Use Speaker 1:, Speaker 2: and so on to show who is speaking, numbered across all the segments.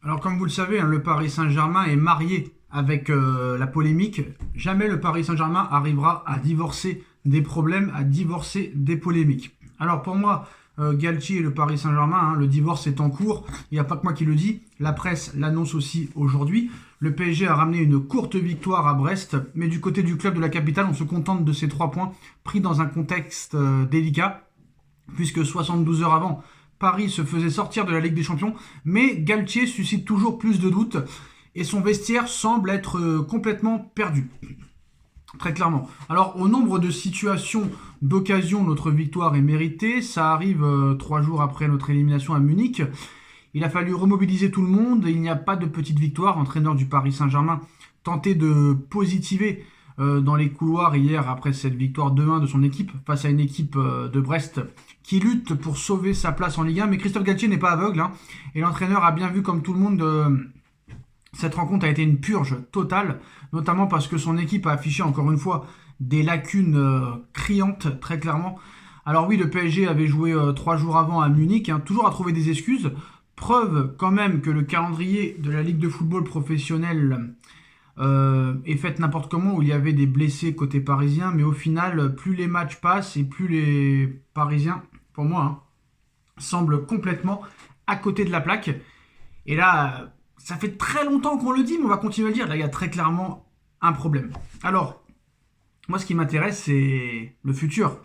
Speaker 1: Alors, comme vous le savez, hein, le Paris Saint-Germain est marié avec la polémique. Jamais le Paris Saint-Germain arrivera à divorcer des problèmes, à divorcer des polémiques. Alors, pour moi, Galtier et le Paris Saint-Germain, hein, le divorce est en cours. Il n'y a pas que moi qui le dis. La presse l'annonce aussi aujourd'hui. Le PSG a ramené une courte victoire à Brest, mais du côté du club de la capitale, on se contente de ces 3 points pris dans un contexte délicat, puisque 72 heures avant, Paris se faisait sortir de la Ligue des Champions, mais Galtier suscite toujours plus de doutes et son vestiaire semble être complètement perdu. Très clairement. Alors, au nombre de situations d'occasion, notre victoire est méritée. Ça arrive 3 jours après notre élimination à Munich. Il a fallu remobiliser tout le monde. Il n'y a pas de petite victoire. L'entraîneur du Paris Saint-Germain tentait de positiver dans les couloirs hier après cette victoire 2-1 de son équipe face à une équipe de Brest qui lutte pour sauver sa place en Ligue 1. Mais Christophe Galtier n'est pas aveugle, hein, et l'entraîneur a bien vu comme tout le monde cette rencontre a été une purge totale, notamment parce que son équipe a affiché encore une fois des lacunes criantes, très clairement. Alors oui, le PSG avait joué 3 jours avant à Munich, hein, toujours à trouver des excuses. Preuve quand même que le calendrier de la Ligue de football professionnel est fait n'importe comment, où il y avait des blessés côté parisien, mais au final, plus les matchs passent et plus les Parisiens, pour moi, hein, semblent complètement à côté de la plaque. Et là, ça fait très longtemps qu'on le dit, mais on va continuer à le dire. Là, il y a très clairement un problème. Alors, moi, ce qui m'intéresse, c'est le futur.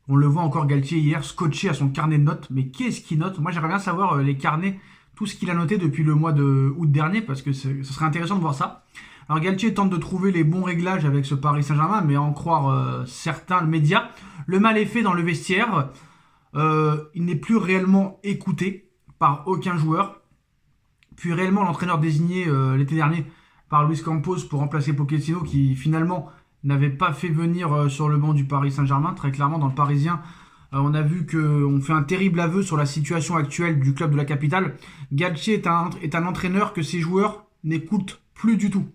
Speaker 1: On le voit encore Galtier hier scotché à son carnet de notes. Mais qu'est-ce qu'il note? Moi, j'aimerais bien savoir les carnets, tout ce qu'il a noté depuis le mois de août dernier, parce que ce serait intéressant de voir ça. Alors, Galtier tente de trouver les bons réglages avec ce Paris Saint-Germain, mais à en croire certains médias, le mal est fait dans le vestiaire. Il n'est plus réellement écouté par aucun joueur. Puis réellement, l'entraîneur désigné l'été dernier par Luis Campos pour remplacer Pochettino, qui finalement n'avait pas fait venir sur le banc du Paris Saint-Germain. Très clairement, dans le Parisien, on a vu qu'on fait un terrible aveu sur la situation actuelle du club de la capitale. Galtier est un entraîneur que ses joueurs n'écoutent plus du tout.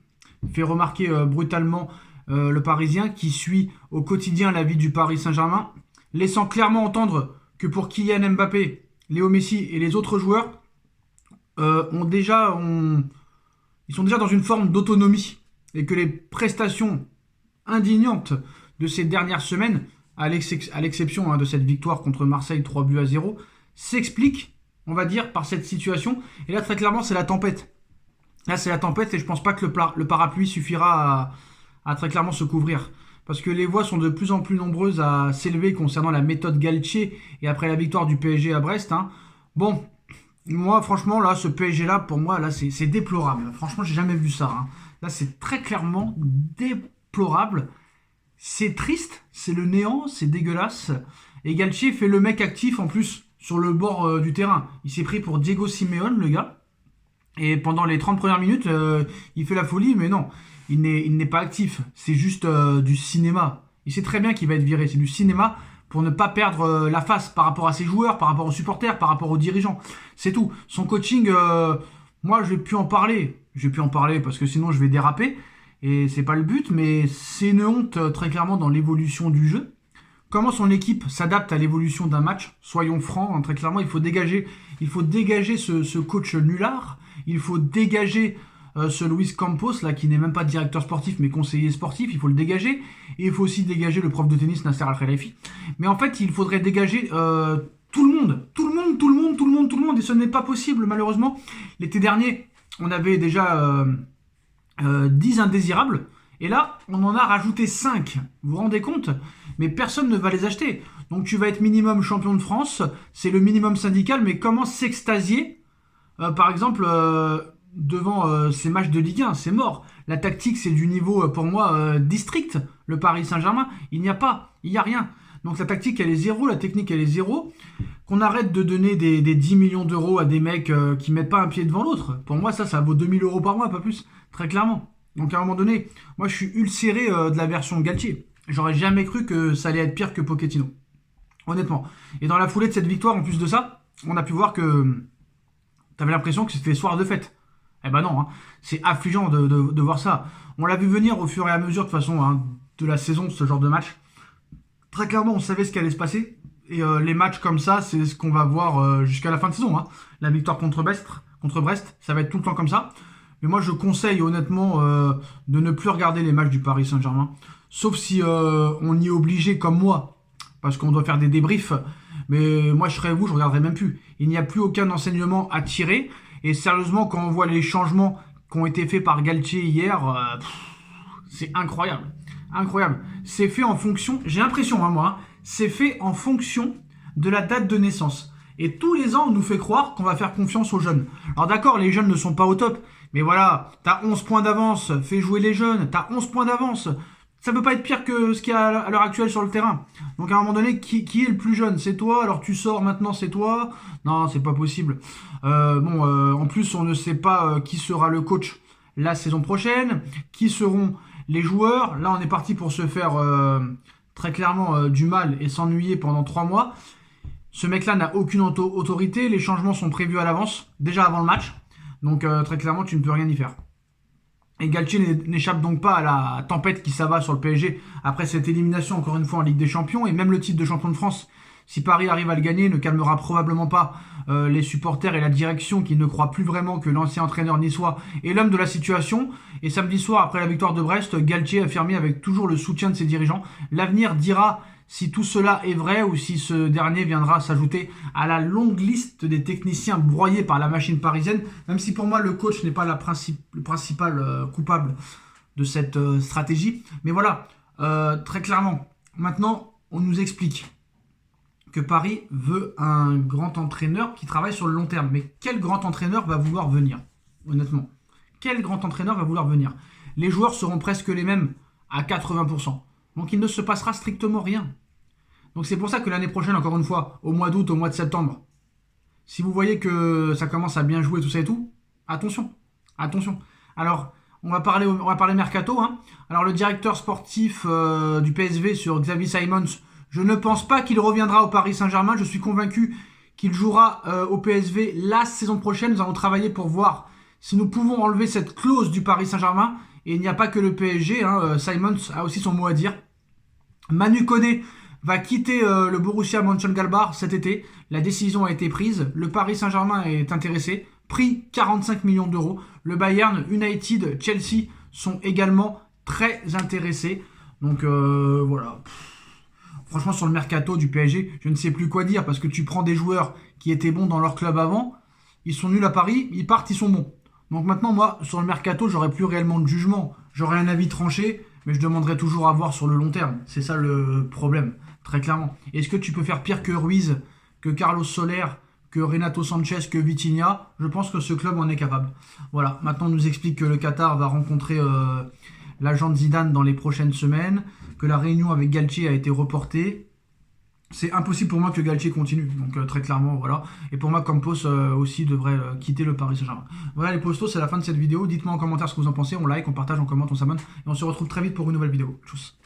Speaker 1: Il fait remarquer brutalement le Parisien, qui suit au quotidien la vie du Paris Saint-Germain, laissant clairement entendre que pour Kylian Mbappé, Léo Messi et les autres joueurs, ils sont déjà dans une forme d'autonomie et que les prestations indignantes de ces dernières semaines, à l'exception hein, de cette victoire contre Marseille 3 buts à 0, s'expliquent, on va dire, par cette situation. Et là, très clairement, c'est la tempête. Là, c'est la tempête et je pense pas que le parapluie suffira à très clairement se couvrir. Parce que les voix sont de plus en plus nombreuses à s'élever concernant la méthode Galtier et après la victoire du PSG à Brest. Hein. Bon, moi, franchement, là, ce PSG-là, pour moi, là, c'est déplorable. Franchement, j'ai jamais vu ça, hein. Là, c'est très clairement déplorable. C'est triste, c'est le néant, c'est dégueulasse. Et Galtier fait le mec actif, en plus, sur le bord du terrain. Il s'est pris pour Diego Simeone, le gars. Et pendant les 30 premières minutes, il fait la folie, mais non, il n'est pas actif. C'est juste du cinéma. Il sait très bien qu'il va être viré. C'est du cinéma pour ne pas perdre la face par rapport à ses joueurs, par rapport aux supporters, par rapport aux dirigeants. C'est tout. Son coaching, moi, je vais plus en parler. Je vais plus en parler parce que sinon, je vais déraper. Et c'est pas le but, mais c'est une honte très clairement dans l'évolution du jeu. Comment son équipe s'adapte à l'évolution d'un match? Soyons francs, hein, très clairement, il faut dégager ce coach nulard. Il faut dégager ce Luis Campos, là, qui n'est même pas directeur sportif, mais conseiller sportif. Il faut le dégager. Et il faut aussi dégager le prof de tennis, Nasser Al-Khelaifi. Mais en fait, il faudrait dégager tout le monde. Tout le monde, tout le monde, tout le monde, tout le monde. Et ce n'est pas possible, malheureusement. L'été dernier, on avait déjà 10 indésirables. Et là, on en a rajouté 5. Vous vous rendez compte? Mais personne ne va les acheter. Donc tu vas être minimum champion de France. C'est le minimum syndical. Mais comment s'extasier par exemple, devant ces matchs de Ligue 1, c'est mort. La tactique, c'est du niveau, pour moi, district. Le Paris Saint-Germain, il n'y a pas, il n'y a rien. Donc la tactique, elle est zéro, la technique, elle est zéro. Qu'on arrête de donner des 10 millions d'euros à des mecs qui mettent pas un pied devant l'autre. Pour moi, ça vaut 2000 euros par mois, pas plus. Très clairement. Donc à un moment donné, moi, je suis ulcéré de la version Galtier. J'aurais jamais cru que ça allait être pire que Pochettino. Honnêtement. Et dans la foulée de cette victoire, en plus de ça, on a pu voir que t'avais l'impression que c'était soir de fête. Eh ben non, hein. C'est affligeant de voir ça. On l'a vu venir au fur et à mesure, de toute façon, hein, de la saison, ce genre de match. Très clairement, on savait ce qui allait se passer. Et les matchs comme ça, c'est ce qu'on va voir jusqu'à la fin de saison. Hein. La victoire contre Brest. Ça va être tout le temps comme ça. Mais moi, je conseille honnêtement de ne plus regarder les matchs du Paris Saint-Germain. Sauf si on y est obligé comme moi, parce qu'on doit faire des débriefs. Mais moi, je serais vous, je regarderais même plus. Il n'y a plus aucun enseignement à tirer. Et sérieusement, quand on voit les changements qui ont été faits par Galtier hier, c'est incroyable. Incroyable. C'est fait en fonction, j'ai l'impression, hein, moi, hein, c'est fait en fonction de la date de naissance. Et tous les ans, on nous fait croire qu'on va faire confiance aux jeunes. Alors d'accord, les jeunes ne sont pas au top. Mais voilà, t'as 11 points d'avance, fais jouer les jeunes, t'as 11 points d'avance. Ça peut pas être pire que ce qu'il y a à l'heure actuelle sur le terrain. Donc à un moment donné, qui est le plus jeune? C'est toi, alors tu sors maintenant, c'est toi? Non, c'est pas possible. En plus, on ne sait pas qui sera le coach la saison prochaine, qui seront les joueurs. Là, on est parti pour se faire très clairement du mal et s'ennuyer pendant 3 mois. Ce mec-là n'a aucune autorité, les changements sont prévus à l'avance, déjà avant le match. Donc très clairement, tu ne peux rien y faire. Et Galtier n'échappe donc pas à la tempête qui s'abat sur le PSG après cette élimination encore une fois en Ligue des Champions. Et même le titre de champion de France, si Paris arrive à le gagner, ne calmera probablement pas les supporters et la direction qui ne croient plus vraiment que l'ancien entraîneur niçois est l'homme de la situation. Et samedi soir, après la victoire de Brest, Galtier a affirmé avec toujours le soutien de ses dirigeants: l'avenir dira si tout cela est vrai ou si ce dernier viendra s'ajouter à la longue liste des techniciens broyés par la machine parisienne, même si pour moi le coach n'est pas le principal coupable de cette stratégie. Mais voilà, très clairement, maintenant on nous explique que Paris veut un grand entraîneur qui travaille sur le long terme. Mais quel grand entraîneur va vouloir venir? Honnêtement, quel grand entraîneur va vouloir venir? Les joueurs seront presque les mêmes à 80%. Donc il ne se passera strictement rien. Donc c'est pour ça que l'année prochaine, encore une fois, au mois d'août, au mois de septembre, si vous voyez que ça commence à bien jouer, tout ça et tout, attention, attention. Alors, on va parler mercato. Hein. Alors le directeur sportif du PSV sur Xavi Simons, je ne pense pas qu'il reviendra au Paris Saint-Germain. Je suis convaincu qu'il jouera au PSV la saison prochaine. Nous allons travailler pour voir si nous pouvons enlever cette clause du Paris Saint-Germain. Et il n'y a pas que le PSG. Hein. Simons a aussi son mot à dire. Manu Koné va quitter le Borussia Mönchengladbach cet été. La décision a été prise. Le Paris Saint-Germain est intéressé. Prix 45 millions d'euros. Le Bayern, United, Chelsea sont également très intéressés. Donc voilà. Franchement, sur le mercato du PSG, je ne sais plus quoi dire parce que tu prends des joueurs qui étaient bons dans leur club avant, ils sont nuls à Paris, ils partent, ils sont bons. Donc maintenant, moi, sur le mercato, j'aurais plus réellement de jugement. J'aurais un avis tranché, mais je demanderais toujours à voir sur le long terme. C'est ça le problème, très clairement. Est-ce que tu peux faire pire que Ruiz, que Carlos Soler, que Renato Sanchez, que Vitinha? Je pense que ce club en est capable. Voilà, maintenant on nous explique que le Qatar va rencontrer l'agent de Zidane dans les prochaines semaines, que la réunion avec Galtier a été reportée. C'est impossible pour moi que Galtier continue, donc très clairement, voilà. Et pour moi, Campos aussi devrait quitter le Paris Saint-Germain. Voilà les postos, c'est la fin de cette vidéo. Dites-moi en commentaire ce que vous en pensez, on like, on partage, on commente, on s'abonne. Et on se retrouve très vite pour une nouvelle vidéo. Tchuss.